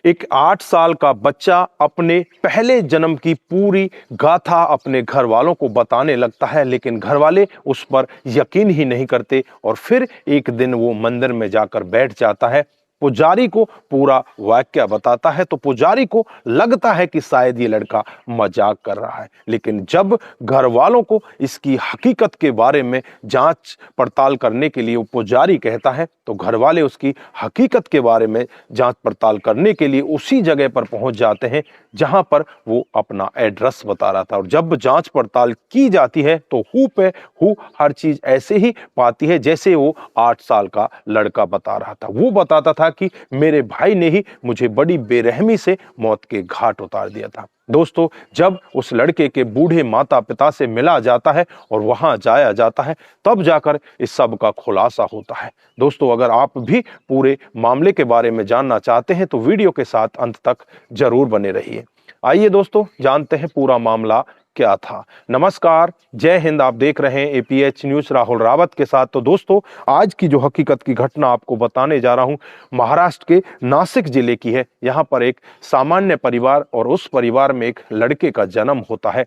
एक 8 साल का बच्चा अपने पहले जन्म की पूरी गाथा अपने घर वालों को बताने लगता है, लेकिन घर वाले उस पर यकीन ही नहीं करते। और फिर एक दिन वो मंदिर में जाकर बैठ जाता है, पुजारी को पूरा वाक्या बताता है। तो पुजारी को लगता है कि शायद ये लड़का मजाक कर रहा है, लेकिन जब घर वालों को इसकी हकीकत के बारे में जांच पड़ताल करने के लिए वो पुजारी कहता है, तो घर वाले उसकी हकीकत के बारे में जांच पड़ताल करने के लिए उसी जगह पर पहुंच जाते हैं जहां पर वो अपना एड्रेस बता रहा था। और जब जांच पड़ताल की जाती है तो हू पे हू हर चीज ऐसे ही पाती है जैसे वो 8 साल का लड़का बता रहा था। वो बताता था कि मेरे भाई ने ही मुझे बड़ी बेरहमी से मौत के घाट उतार दिया था। दोस्तों, जब उस लड़के के बूढ़े माता पिता से मिला जाता है और वहां जाया जाता है, तब जाकर इस सब का खुलासा होता है। दोस्तों, अगर आप भी पूरे मामले के बारे में जानना चाहते हैं तो वीडियो के साथ अंत तक जरूर बने रहिए। आइए दोस्तों, जानते हैं पूरा मामला क्या था। नमस्कार, जय हिंद। आप देख रहे हैं एपीएच न्यूज राहुल रावत के साथ। तो दोस्तों, आज की जो हकीकत की घटना आपको बताने जा रहा हूं, महाराष्ट्र के नासिक जिले की है। यहां पर एक सामान्य परिवार और उस परिवार में एक लड़के का जन्म होता है।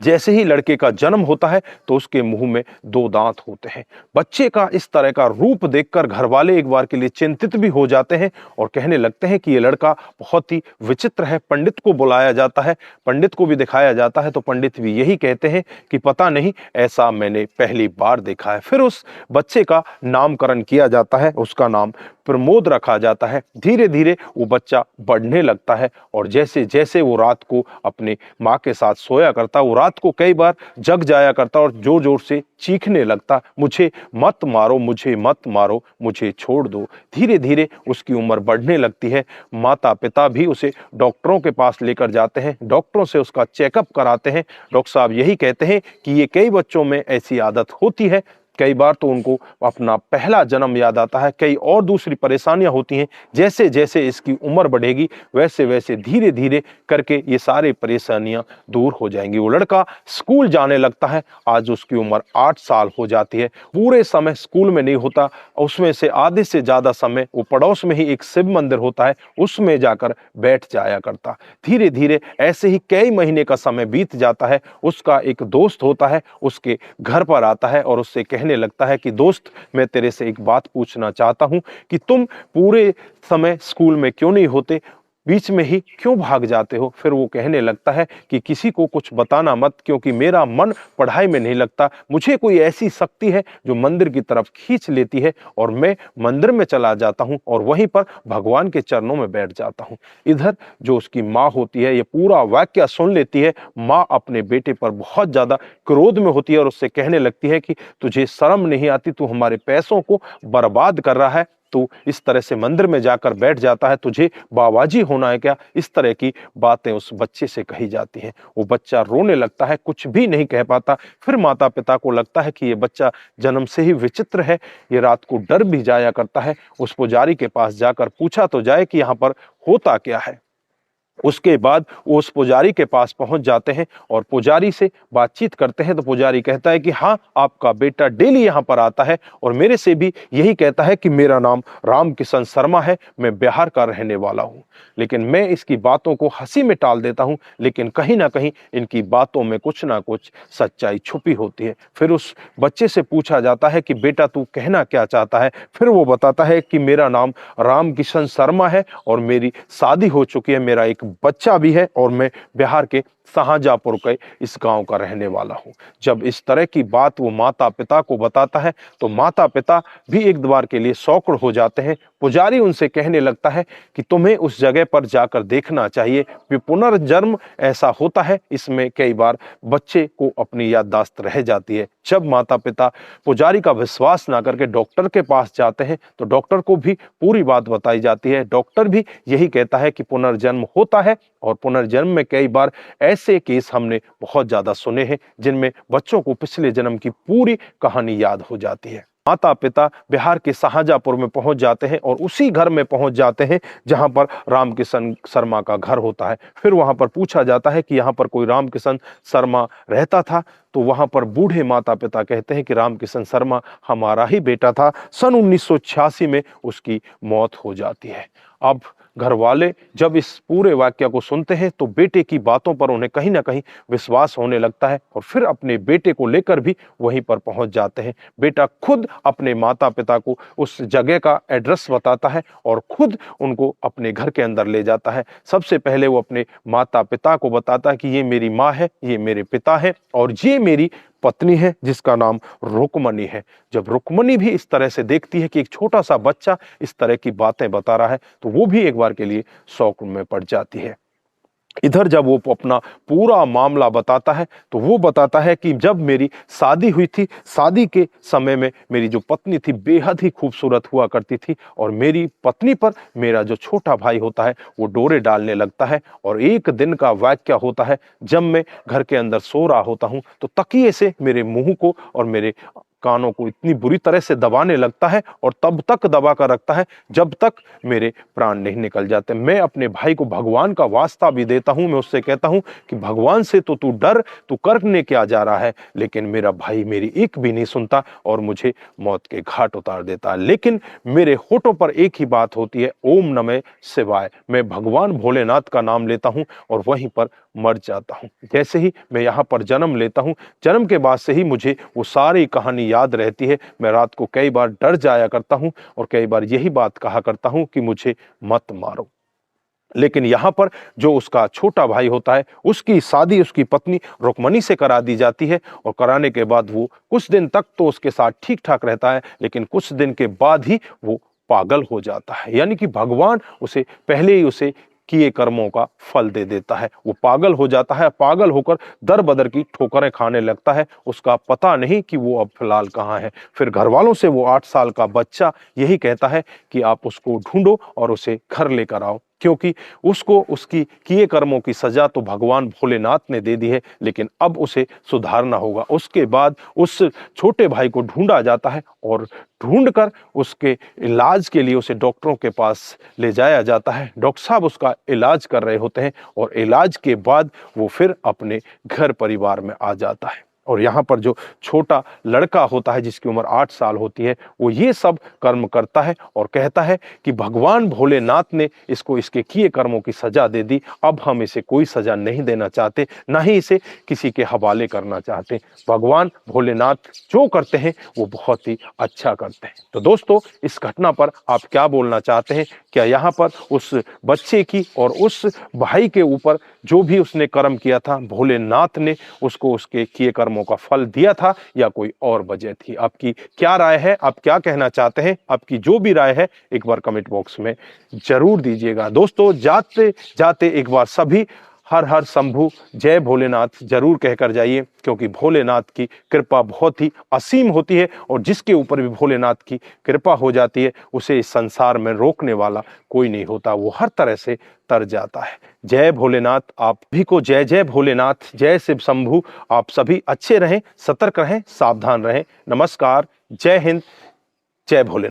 जैसे ही लड़के का जन्म होता है तो उसके मुंह में 2 दांत होते हैं। बच्चे का इस तरह का रूप देखकर घर वाले एक बार के लिए चिंतित भी हो जाते हैं और कहने लगते हैं कि ये लड़का बहुत ही विचित्र है। पंडित को बुलाया जाता है, पंडित को भी दिखाया जाता है, तो पंडित भी यही कहते हैं कि पता नहीं, ऐसा मैंने पहली बार देखा है। फिर उस बच्चे का नामकरण किया जाता है, उसका नाम प्रमोद रखा जाता है। धीरे धीरे वो बच्चा बढ़ने लगता है और जैसे जैसे वो रात को अपने माँ के साथ सोया करता, वो रात को कई बार जग जाया करता और जोर जोर से चीखने लगता, मुझे मत मारो, मुझे मत मारो, मुझे छोड़ दो। धीरे धीरे उसकी उम्र बढ़ने लगती है। माता पिता भी उसे डॉक्टरों के पास लेकर जाते हैं, डॉक्टरों से उसका चेकअप कराते हैं। डॉक्टर साहब यही कहते हैं कि ये कई बच्चों में ऐसी आदत होती है, कई बार तो उनको अपना पहला जन्म याद आता है, कई और दूसरी परेशानियां होती हैं। जैसे जैसे इसकी उम्र बढ़ेगी वैसे वैसे धीरे धीरे करके ये सारी परेशानियां दूर हो जाएंगी। वो लड़का स्कूल जाने लगता है। आज उसकी उम्र 8 साल हो जाती है। पूरे समय स्कूल में नहीं होता, उसमें से आधे से ज्यादा समय वो पड़ोस में ही एक शिव मंदिर होता है, उसमें जाकर बैठ जाया करता। धीरे धीरे ऐसे ही कई महीने का समय बीत जाता है। उसका एक दोस्त होता है, उसके घर पर आता है और उससे कहने लगता है कि दोस्त, मैं तेरे से एक बात पूछना चाहता हूं कि तुम पूरे समय स्कूल में क्यों नहीं होते, बीच में ही क्यों भाग जाते हो। फिर वो कहने लगता है कि किसी को कुछ बताना मत, क्योंकि मेरा मन पढ़ाई में नहीं लगता। मुझे कोई ऐसी शक्ति है जो मंदिर की तरफ खींच लेती है और मैं मंदिर में चला जाता हूं और वहीं पर भगवान के चरणों में बैठ जाता हूं। इधर जो उसकी माँ होती है ये पूरा वाक्य सुन लेती है। माँ अपने बेटे पर बहुत ज्यादा क्रोध में होती है और उससे कहने लगती है कि तुझे शर्म नहीं आती, तू हमारे पैसों को बर्बाद कर रहा है, तू इस तरह से मंदिर में जाकर बैठ जाता है, तुझे बाबाजी होना है क्या। इस तरह की बातें उस बच्चे से कही जाती हैं। वो बच्चा रोने लगता है, कुछ भी नहीं कह पाता। फिर माता पिता को लगता है कि ये बच्चा जन्म से ही विचित्र है, ये रात को डर भी जाया करता है। उस पुजारी के पास जाकर पूछा तो जाए कि यहाँ पर होता क्या है। उसके बाद वो उस पुजारी के पास पहुंच जाते हैं और पुजारी से बातचीत करते हैं। तो पुजारी कहता है कि हाँ, आपका बेटा डेली यहाँ पर आता है और मेरे से भी यही कहता है कि मेरा नाम रामकिशन शर्मा है, मैं बिहार का रहने वाला हूँ। लेकिन मैं इसकी बातों को हंसी में टाल देता हूँ, लेकिन कहीं ना कहीं इनकी बातों में कुछ ना कुछ सच्चाई छुपी होती है। फिर उस बच्चे से पूछा जाता है कि बेटा तू कहना क्या चाहता है। फिर वो बताता है कि मेरा नाम रामकिशन शर्मा है और मेरी शादी हो चुकी है, मेरा एक बच्चा भी है और मैं बिहार के शाहजहांपुर के इस गांव का रहने वाला हूं। जब इस तरह की बात वो माता पिता को बताता है तो माता पिता भी एक बार के लिए सौकड़ हो जाते हैं। पुजारी उनसे कहने लगता है कि तुम्हें उस जगह पर जाकर देखना चाहिए, पुनर्जन्म ऐसा होता है, इसमें कई बार बच्चे को अपनी याददाश्त रह जाती है। जब माता पिता पुजारी का विश्वास ना करके डॉक्टर के पास जाते हैं तो डॉक्टर को भी पूरी बात बताई जाती है। डॉक्टर भी यही कहता है कि पुनर्जन्म होता है और पुनर्जन्म में कई बार ऐसे केस हमने बहुत ज्यादा सुने हैं जिनमें बच्चों को पिछले जन्म की पूरी कहानी याद हो जाती है। माता पिता बिहार के शाहजहांपुर में पहुंच जाते हैं और उसी घर में पहुंच जाते हैं जहां पर रामकिशन शर्मा का घर होता है। फिर वहां पर पूछा जाता है कि यहाँ पर कोई रामकिशन शर्मा रहता था। तो वहां पर बूढ़े माता पिता कहते हैं कि रामकिशन शर्मा हमारा ही बेटा था, सन 1986 में उसकी मौत हो जाती है। अब घर वाले जब इस पूरे वाक्य को सुनते हैं तो बेटे की बातों पर उन्हें कहीं ना कहीं विश्वास होने लगता है और फिर अपने बेटे को लेकर भी वहीं पर पहुंच जाते हैं। बेटा खुद अपने माता पिता को उस जगह का एड्रेस बताता है और खुद उनको अपने घर के अंदर ले जाता है। सबसे पहले वो अपने माता पिता को बताता है कि ये मेरी माँ है, ये मेरे पिता है और ये मेरी पत्नी है जिसका नाम रुक्मणी है। जब रुक्मणी भी इस तरह से देखती है कि एक छोटा सा बच्चा इस तरह की बातें बता रहा है तो वो भी एक बार के लिए शौक में पड़ जाती है। इधर जब वो अपना पूरा मामला बताता है तो वो बताता है कि जब मेरी शादी हुई थी, शादी के समय में मेरी जो पत्नी थी बेहद ही खूबसूरत हुआ करती थी और मेरी पत्नी पर मेरा जो छोटा भाई होता है वो डोरे डालने लगता है। और एक दिन का वाक्य होता है, जब मैं घर के अंदर सो रहा होता हूँ तो तकिए से मेरे मुंह को और मेरे कानों को इतनी बुरी तरह से दबाने लगता है और तब तक दबा कर रखता है जब तक मेरे प्राण नहीं निकल जाते। मैं अपने भाई को भगवान का वास्ता भी देता हूं, मैं उससे कहता हूं कि भगवान से तो तू डर, तू करने क्या जा रहा है, लेकिन मेरा भाई मेरी एक भी नहीं सुनता और मुझे मौत के घाट उतार देता है। लेकिन मेरे होठों पर एक ही बात होती है, ओम नमः शिवाय। मैं भगवान भोलेनाथ का नाम लेता हूं और वहीं पर मर जाता हूं। जैसे ही मैं यहाँ पर जन्म लेता हूं, जन्म के बाद से ही मुझे वो सारी कहानी याद रहती है। मैं रात को कई बार डर जाया करता हूं और कई बार यही बात कहा करता हूं कि मुझे मत मारो। लेकिन यहाँ पर जो उसका छोटा भाई होता है उसकी शादी उसकी पत्नी रुक्मणी से करा दी जाती है और कराने के बाद वो कुछ दिन तक तो उसके साथ ठीक ठाक रहता है, लेकिन कुछ दिन के बाद ही वो पागल हो जाता है। यानी कि भगवान उसे पहले ही उसे किए कर्मों का फल दे देता है। वो पागल हो जाता है, पागल होकर दर बदर की ठोकरें खाने लगता है। उसका पता नहीं कि वो अब फिलहाल कहाँ है। फिर घर वालों से वो 8 साल का बच्चा यही कहता है कि आप उसको ढूंढो और उसे घर लेकर आओ, क्योंकि उसको उसकी किए कर्मों की सजा तो भगवान भोलेनाथ ने दे दी है, लेकिन अब उसे सुधारना होगा। उसके बाद उस छोटे भाई को ढूंढा जाता है और ढूंढकर उसके इलाज के लिए उसे डॉक्टरों के पास ले जाया जाता है। डॉक्टर साहब उसका इलाज कर रहे होते हैं और इलाज के बाद वो फिर अपने घर परिवार में आ जाता है। और यहाँ पर जो छोटा लड़का होता है जिसकी उम्र 8 साल होती है, वो ये सब कर्म करता है और कहता है कि भगवान भोलेनाथ ने इसको इसके किए कर्मों की सजा दे दी, अब हम इसे कोई सजा नहीं देना चाहते, ना ही इसे किसी के हवाले करना चाहते। भगवान भोलेनाथ जो करते हैं वो बहुत ही अच्छा करते हैं। तो दोस्तों, इस घटना पर आप क्या बोलना चाहते हैं? क्या यहाँ पर उस बच्चे की और उस भाई के ऊपर जो भी उसने कर्म किया था भोलेनाथ ने उसको उसके किए कर्मों का फल दिया था या कोई और वजह थी? आपकी क्या राय है? आप क्या कहना चाहते हैं? आपकी जो भी राय है एक बार कमेंट बॉक्स में जरूर दीजिएगा। दोस्तों, जाते जाते एक बार सभी हर हर शंभु जय भोलेनाथ जरूर कहकर जाइए, क्योंकि भोलेनाथ की कृपा बहुत ही असीम होती है और जिसके ऊपर भी भोलेनाथ की कृपा हो जाती है उसे इस संसार में रोकने वाला कोई नहीं होता, वो हर तरह से तर जाता है। जय भोलेनाथ। आप भी को जय जय भोलेनाथ, जय शिव शंभु। आप सभी अच्छे रहें, सतर्क रहें, सावधान रहें। नमस्कार, जय हिंद, जय भोलेनाथ।